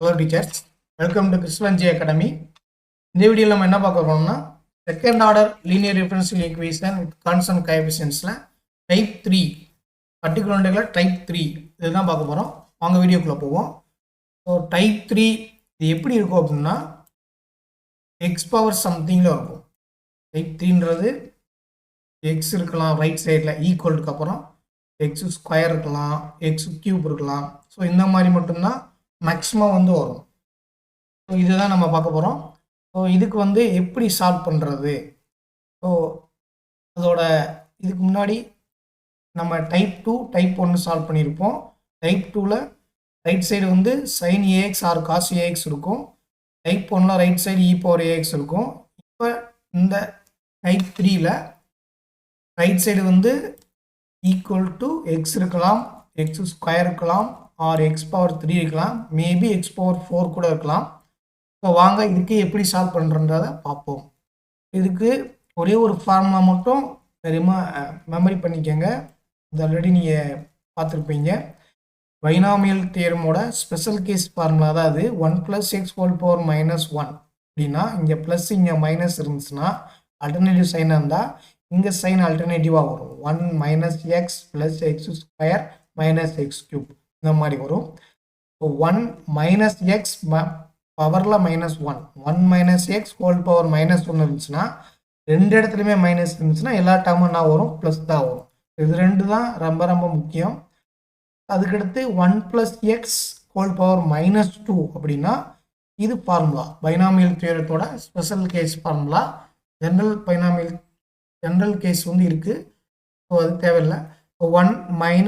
Hello teachers, welcome to Krisvan J Academy. இந்த வீடியோல நம்ம என்ன பார்க்க போறோம்னா second order linear differential equation with constant கோஎஃபிஷியன்ட்ஸ்ல டைப் 3 பர்టిక్యులர் இன்டெக்ரல்ல டைப் 3 இதுதான் பார்க்க போறோம். வாங்க வீடியோக்குள்ள போவோம். ஸோ டைப் 3 இது எப்படி இருக்கும் அப்படின்னா எக்ஸ் பவர் சம்திங்ல இருக்கும். டைப் 3ன்றது எக்ஸ் இருக்கலாம் ரைட் சைடில் ஈக்குவலுக்கு அப்புறம் எக்ஸ் ஸ்கொயர் இருக்கலாம் எக்ஸ் கியூப் இருக்கலாம். ஸோ இந்த மாதிரி மட்டும்தான் மேக்ஸிமம் வந்து வரும். ஸோ இதுதான் நம்ம பார்க்க போகிறோம். ஸோ இதுக்கு வந்து எப்படி சால்வ் பண்ணுறது? ஸோ அதோட இதுக்கு முன்னாடி நம்ம டைப் 2 டைப் 1 சால்வ் பண்ணியிருப்போம். டைப் 2ல் ரைட் சைடு வந்து sine a x or cos a x இருக்கும். டைப் 1ல் right side e power a x இருக்கும். இப்போ இந்த டைப் 3ல் ரைட் சைடு வந்து ஈக்குவல் டு எக்ஸ் இருக்கலாம், எக்ஸ் ஸ்கொயர் இருக்கலாம், ஆர் எக்ஸ் பவர் 3 இருக்கலாம், மேபி எக்ஸ் பவர் 4 கூட இருக்கலாம். ஸோ வாங்க இதுக்கு எப்படி சால்வ் பண்ணுறன்றதை பார்ப்போம். இதுக்கு ஒரே ஒரு ஃபார்முலா மட்டும் மெமரி பண்ணிக்கோங்க. இது ஆல்ரெடி நீங்கள் பார்த்துருப்பீங்க. பைனாமியல் தியரமோட ஸ்பெஷல் கேஸ் ஃபார்முலா தான் அது. 1 + x ⁻⁻1 அப்படின்னா இங்கே ப்ளஸ் இங்கே மைனஸ் இருந்துச்சுன்னா அல்டர்னேட்டிவ் சைனாக இருந்தால் இங்கே சைன் அல்டர்னேட்டிவாக வரும். 1 - x + x² - x³ இந்த மாதிரி வரும். ஸோ 1 - x பவரில் -1 1 - x ⁻⁻1 இருந்துச்சுன்னா ரெண்டு இடத்துலையுமே மைனஸ் இருந்துச்சுன்னா எல்லா டேர்மும் என்ன வரும்? ப்ளஸ் தான் வரும். இது ரெண்டு தான் ரொம்ப ரொம்ப முக்கியம். அதுக்கடுத்து 1 + x ⁻⁻2 அப்படின்னா இது ஃபார்முலா பைனாமியல் தியரத்தோட special case formula. General case வந்து இருக்குது. ஸோ அது தேவையில்லை. 1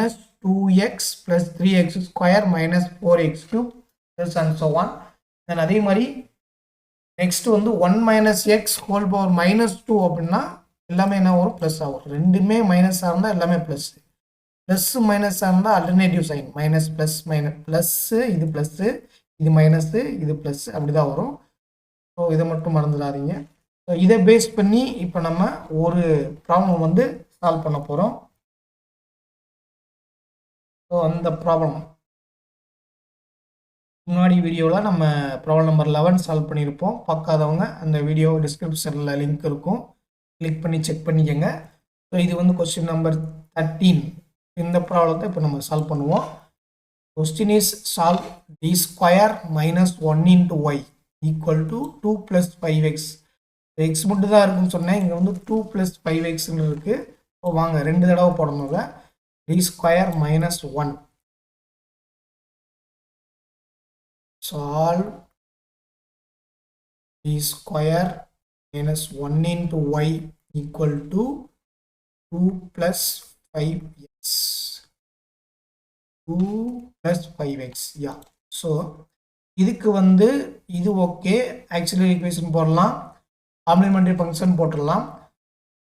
- 2x + 3x² - 4x³ and so on. தென் அதே மாதிரி நெக்ஸ்ட் வந்து 1 - x ⁻⁻2 அப்படின்னா எல்லாமே என்ன வரும்? ப்ளஸ் ஆகும். ரெண்டுமே மைனஸாக இருந்தால் எல்லாமே ப்ளஸ். ப்ளஸ் மைனஸாக இருந்தால் alternative sign minus plus plus இது ப்ளஸ்ஸு இது மைனஸு இது ப்ளஸ் அப்படி தான் வரும். ஸோ இதை மட்டும் மறந்துடாதீங்க. ஸோ இதை பேஸ் பண்ணி இப்போ நம்ம ஒரு ப்ராப்ளம் வந்து சால்வ் பண்ண போகிறோம். ஸோ அந்த ப்ராப்ளம் முன்னாடி வீடியோவில் நம்ம ப்ராப்ளம் நம்பர் 11 சால்வ் பண்ணியிருப்போம். பார்க்காதவங்க அந்த வீடியோ டிஸ்கிரிப்ஷனில் லிங்க் இருக்கும், கிளிக் பண்ணி செக் பண்ணிக்கோங்க. ஸோ இது வந்து கொஸ்டின் நம்பர் 13. இந்த ப்ராப்ளத்தை இப்போ நம்ம சால்வ் பண்ணுவோம். Question is solve d² - 1 × y = 2 + 5x. X மட்டும் தான் இருக்குன்னு சொன்னேன். இங்கே வந்து 2 + 5xன்னு இருக்குது. ஸோ வாங்க ரெண்டு தடவை போடணுங்க. d² - 1 solve d² - 1 × y = 2 + 5x. 2 + 5x. யா. ஸோ இதுக்கு வந்து இது ஓகே. ஆக்சுவலி ஈக்குவேஷன் போடலாம், காம்ப்ளிமெண்டரி ஃபங்க்ஷன் போட்டுடலாம்.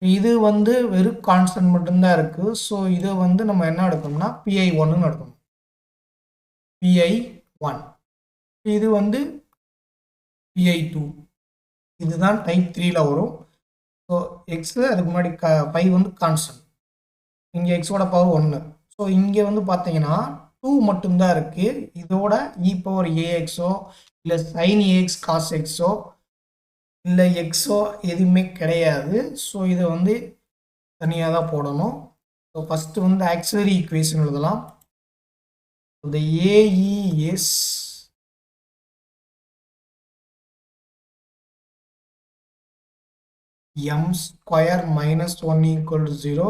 இது வந்து வெறும் கான்ஸ்டன்ட் மட்டும்தான் இருக்குது. ஸோ இதை வந்து நம்ம என்ன எடுக்கணும்னா pi1ன்னு எடுக்கணும். pi1 இது வந்து pi2. இதுதான் டைப் 3ல் வரும். ஸோ எக்ஸ் அதுக்கு முன்னாடி 5 வந்து கான்ஸ்டன்ட், இங்கே எக்ஸோட பவர் 1. ஸோ இங்கே வந்து பார்த்தீங்கன்னா 2 மட்டும்தான் இருக்குது. இதோட இ பவர் ஏஎக்ஸோ இல்லை சைன் ஏஎக்ஸ் காஸ் எக்ஸோ இல்லை எக்ஸோ எதுவுமே கிடையாது. ஸோ இதை வந்து தனியாக தான் போடணும். ஸோ ஃபஸ்ட்டு வந்து ஆக்சிலரி ஈக்குவேஷன் எழுதலாம். the AE is m² - 1 = 0,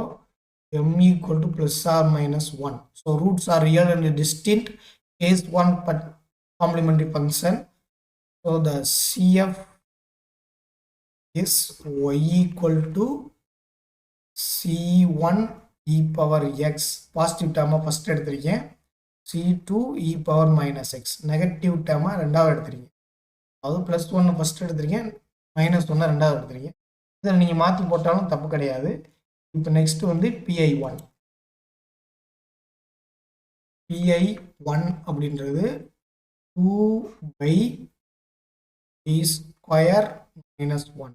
m = +or -1. So roots are real and distinct. Case 1 but complementary function. So the CF is y = C1 e power x. Positive டேர்மை first எடுத்திருக்கேன். C2 e power -x. Negative டேர்மை ரெண்டாவது எடுத்திருக்கேன். அதாவது +1 first எடுத்திருக்கேன், -1 ரெண்டாவது எடுத்திருக்கேன். இதில் நீங்கள் மாற்றி போட்டாலும் தப்பு கிடையாது. இப்போ நெக்ஸ்ட் வந்து pi1. pi1 அப்படின்றது 2/d² - 1.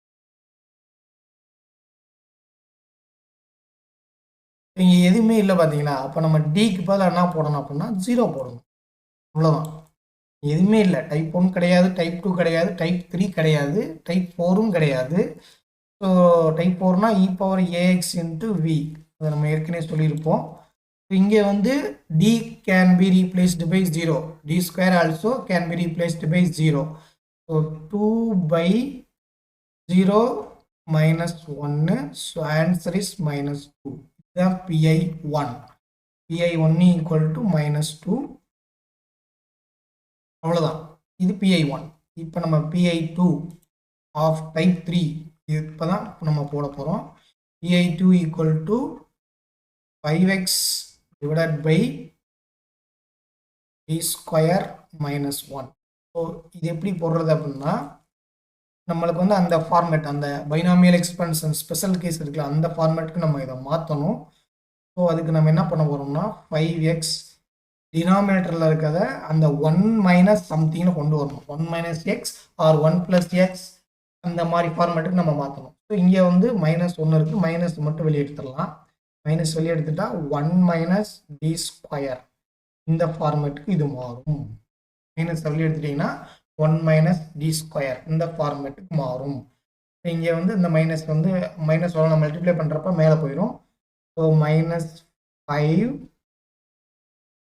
இங்கே எதுவுமே இல்லை பார்த்தீங்களா? அப்போ நம்ம டிக்கு பதிலாக என்ன போடணும் அப்படின்னா 0 போடணும். அவ்வளோதான். எதுவுமே இல்லை. டைப் 1 கிடையாது, டைப் 2 கிடையாது, டைப் 3 கிடையாது, டைப் 4ம் கிடையாது. ஸோ டைப் 4னா e power a x into V, அதை நம்ம ஏற்கனவே சொல்லியிருப்போம். இங்கே வந்து D can be replaced by 0, D square also can be replaced by 0. So 2/0 minus 1, so answer is minus 2. இதுதான் PI1. PI1 equal to minus 2. அவ்வளோதான், இது PI1. இப்போ நம்ம PI2 of type 3 இப்போ தான் நம்ம போட போகிறோம். PI2 equal to 5x divided by d square minus 1. So இது எப்படி போடுறது அப்படின்னா, நம்மளுக்கு வந்து அந்த ஃபார்மேட், அந்த பைனாமியல் எக்ஸ்பென்ஷன் ஸ்பெஷல் கேஸ் இருக்குல்ல, அந்த ஃபார்மேட்டுக்கு நம்ம இதை மாற்றணும். ஸோ அதுக்கு நம்ம என்ன பண்ண போகிறோம்னா 5x டினாமினேட்டரில் இருக்கிறத அந்த 1 மைனஸ் சம்திங்னு கொண்டு வரணும். 1 minus x or 1 plus x, அந்த மாதிரி ஃபார்மேட்டுக்கு நம்ம மாற்றணும். ஸோ இங்கே வந்து மைனஸ் 1 இருக்குது, மைனஸ் மட்டும் வெளியே எடுத்துடலாம். மைனஸ் வெளியே எடுத்துட்டா 1 மைனஸ் டி ஸ்கொயர், இந்த ஃபார்மேட்டுக்கு இது மாறும். மைனஸ் வெளியே எடுத்துட்டிங்கன்னா 1 மைனஸ் டி ஸ்கொயர், இந்த ஃபார்மேட்டுக்கு மாறும். இங்கே வந்து இந்த மைனஸ் வந்து மைனஸ் 1 நம்ம மல்டிப்ளை பண்ணுறப்ப மேலே போயிடும். ஸோ மைனஸ் 5,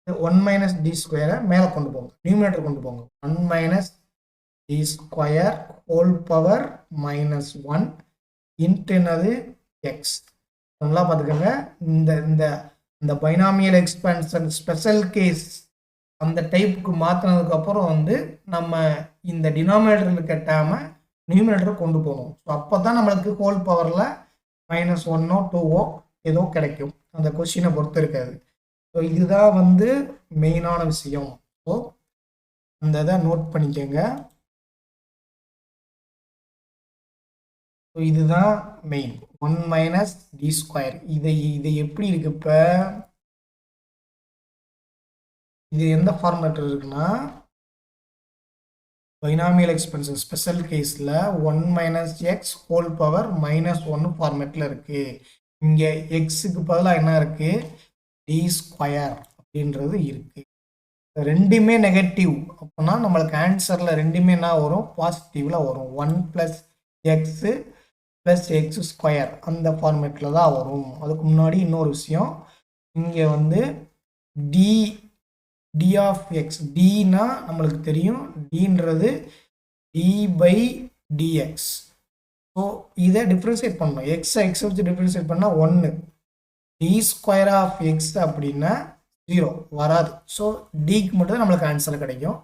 1 மைனஸ் டி ஸ்கொயரை மேலே கொண்டு போங்க, நியூமினேட்டர் கொண்டு போங்க. 1 minus t square whole power minus 1 into என்னது எக்ஸ். நல்லா பார்த்துக்கோங்க, இந்த இந்த இந்த பைனாமியல் எக்ஸ்பென்ஷன் ஸ்பெஷல் கேஸ் அந்த டைப்புக்கு மாற்றினதுக்கப்புறம் வந்து நம்ம இந்த டினாமினேட்டர் இருக்க டேமை நியூமினேட்டர் கொண்டு போகணும். ஸோ அப்போ தான் நம்மளுக்கு ஹோல் பவரில் மைனஸ் 1ஓ 2ஓ ஏதோ கிடைக்கும். அந்த கொஸ்டினை பொறுத்து இருக்காது. ஸோ இதுதான் வந்து மெயினான விஷயம். ஸோ அந்த இதை நோட் பண்ணிக்கோங்க. ஸோ இதுதான் மெயின், 1 மைனஸ் டி ஸ்கொயர். இதை எப்படி இருக்கு இப்போ, இது எந்த ஃபார்மேட் இருக்குன்னா பைனாமியல் எக்ஸ்பென்ஷன் ஸ்பெஷல் கேஸில் 1 minus X whole power minus 1 ஃபார்மேட்டில் இருக்குது. இங்கே எக்ஸுக்கு பதிலாக என்ன இருக்குது, டி ஸ்கொயர் அப்படின்றது இருக்குது. ரெண்டுமே நெகட்டிவ் அப்படின்னா நம்மளுக்கு ஆன்சரில் ரெண்டுமே என்ன வரும், பாசிட்டிவில் வரும். 1 plus x plus X square அந்த ஃபார்மேட்டில் தான் வரும். அதுக்கு முன்னாடி இன்னொரு விஷயம், இங்கே வந்து D D of X, Tina நம்மளுக்கு தெரியும் டின்றது டி பை டிஎக்ஸ். ஸோ இதை டிஃப்ரென்ஷியேட் பண்ணணும். எக்ஸை எக்ஸை வச்சு டிஃப்ரென்ஷியேட் பண்ணால் 1, டி ஸ்கொயர் ஆஃப் எக்ஸ் அப்படின்னா 0 வராது. ஸோ டிக்கு மட்டும் தான் நம்மளுக்கு ஆன்சர் கிடைக்கும்.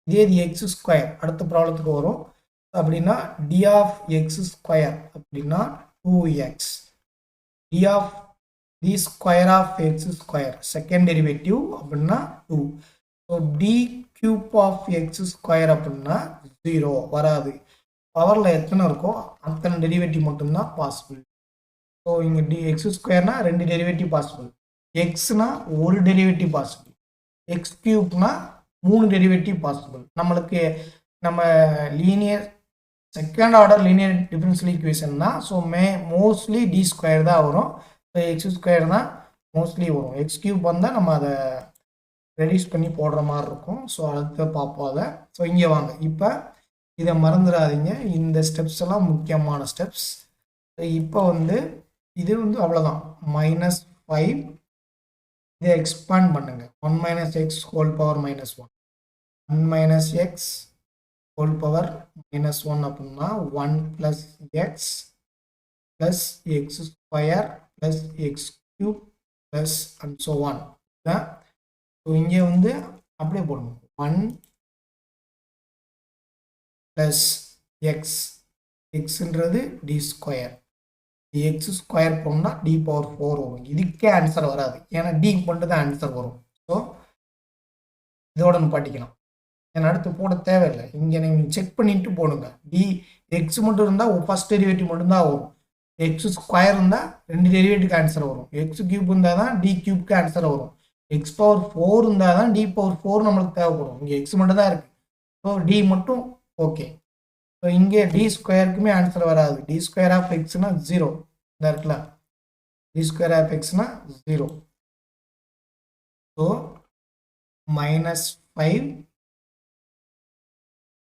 இதே இது எக்ஸ் ஸ்கொயர் அடுத்த ப்ராப்ளத்துக்கு வரும். அப்படின்னா டி ஆஃப் எக்ஸ் ஸ்கொயர் அப்படின்னா 2x, D of D square of X square second derivative அப்படின்னா 2. So D cube of X square அப்படின்னா 0 வராது. பவரில் எத்தனை இருக்கோ அத்தனை டெரிவேட்டிவ் மட்டும்தான் பாசிபிள். ஸோ இங்கே எக்ஸ் ஸ்கொயர்னா 2 டெரிவேட்டிவ் பாசிபிள், எக்ஸ்னா 1 டெரிவேட்டிவ் பாசிபிள், எக்ஸ் கியூப்னா 3 டெரிவேட்டிவ் பாசிபிள். நம்மளுக்கு நம்ம linear second order linear differential equation தான். ஸோ மோஸ்ட்லி டி ஸ்கொயர் தான் வரும். ஸோ எக்ஸ் ஸ்கொயர் தான் மோஸ்ட்லி வரும். எக்ஸ் கியூப் வந்தால் நம்ம அதை ரெடியூஸ் பண்ணி போடுற மாதிரி இருக்கும். ஸோ அடுத்து பார்ப்போம் அதை. ஸோ இங்கே வாங்க, இப்போ இதை மறந்துடாதீங்க, இந்த ஸ்டெப்ஸ் எல்லாம் முக்கியமான ஸ்டெப்ஸ். இப்போ வந்து இது வந்து அவ்வளோதான், -5 இதை எக்ஸ்பேண்ட் பண்ணுங்க. 1 minus X whole power minus 1, 1 minus X whole power minus 1 அப்படின்னா 1 plus X plus X square plus X cube plus and so on. So இங்கே வந்து அப்படியே போடணும், 1 ப்ளஸ் எக்ஸ், எக்ஸுன்றது டி ஸ்கொயர், எக்ஸ் ஸ்கொயர் போனோம்னா டி பவர் 4 வரும். இதுக்கே answer வராது, ஏன்னா டி மட்டும் தான் ஆன்சர் வரும். ஸோ இதோட நம்ம படிக்கலாம், ஏன்னா அடுத்து போட தேவையில்லை. இங்கே நீங்கள் செக் பண்ணிட்டு போடுங்க. டி எக்ஸ் மட்டும் இருந்தால் ஃபர்ஸ்ட் டெரிவேட்டிவ் மட்டும்தான் வரும். எக்ஸ் ஸ்கொயர் இருந்தால் 2 டெரிவேட்டிவ்க்கு ஆன்சர் வரும். எக்ஸ் கியூப் இருந்தால் தான் டி கியூப்க்கு ஆன்சர் வரும். எக்ஸ் பவர் 4 இருந்தால் தான் டி பவர் 4 நம்மளுக்கு தேவைப்படும். இங்கே எக்ஸ் மட்டும் தான் இருக்குது. ஸோ டி மட்டும் ஓகே. ஸோ இங்கே டி ஸ்கொயருக்குமே ஆன்சர் வராது. டி ஸ்கொயர் ஆஃப் எக்ஸ்னா 0 இந்த இருக்குல்ல, டி ஸ்கொயர் ஆஃப் எக்ஸ்னா 0. So -5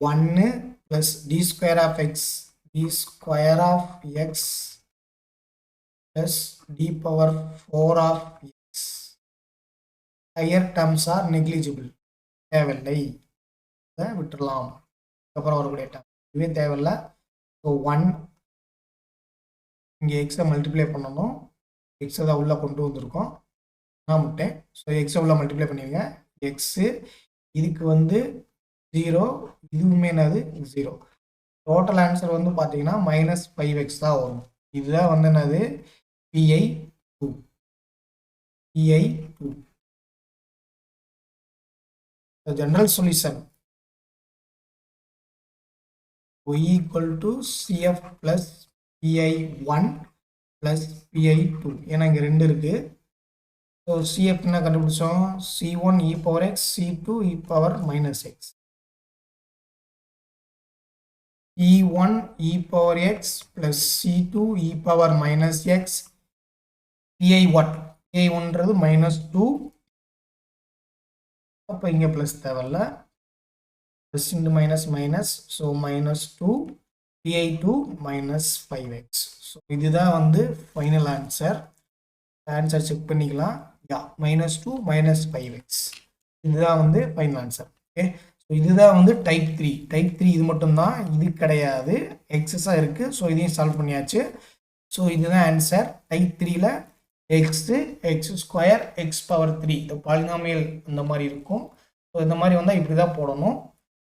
1 plus d square of x plus d power 4 of x. Higher terms are negligible. தேவையில்லை, விட்டுறலாம். அப்புறம் வரக்கூடிய டேர்ம் இதுவே தேவையில்லை. ஸோ 1 இங்கே எக்ஸை மல்டிப்ளை பண்ணணும். எக்ஸை தான் உள்ளே கொண்டு வந்திருக்கோம். நான் முட்டேன். ஸோ எக்ஸை உள்ள மல்டிப்ளை பண்ணிடுங்க. எக்ஸு இதுக்கு வந்து 0, இதுவுமே என்னது 0. டோட்டல் ஆன்சர் வந்து பார்த்தீங்கன்னா -5x தான் வரும். இதுதான் வந்து என்னது PI2. The general solution y equal to CF plus PI1 plus PI2. ஏன்னா இங்கே 2 இருக்கு. ஸோ CF என்ன கண்டுபிடிச்சோம்? C1 e power x, C2 e power minus x. E1 e power x plus C2 e power minus x. PI1 PI1ன்றது -2. அப்போ இங்கே plus தேவையில்ல. Plus into minus, so -2 PI2 -5x. So இதுதான் வந்து ஃபைனல் ஆன்சர். செக் பண்ணிக்கலாம். -2 -5x இதுதான் வந்து final answer. Okay, so இதுதான் வந்து டைப் 3 இது மட்டும்தான், இது கிடையாது, எக்ஸஸாக இருக்குது. ஸோ இதையும் சால்வ் பண்ணியாச்சு. ஸோ இதுதான் ஆன்சர். டைப் 3ல x² x power 3 இந்த பாலினாமியல் இந்த மாதிரி இருக்கும். ஸோ இந்த மாதிரி வந்தால் இப்படி தான் போடணும்.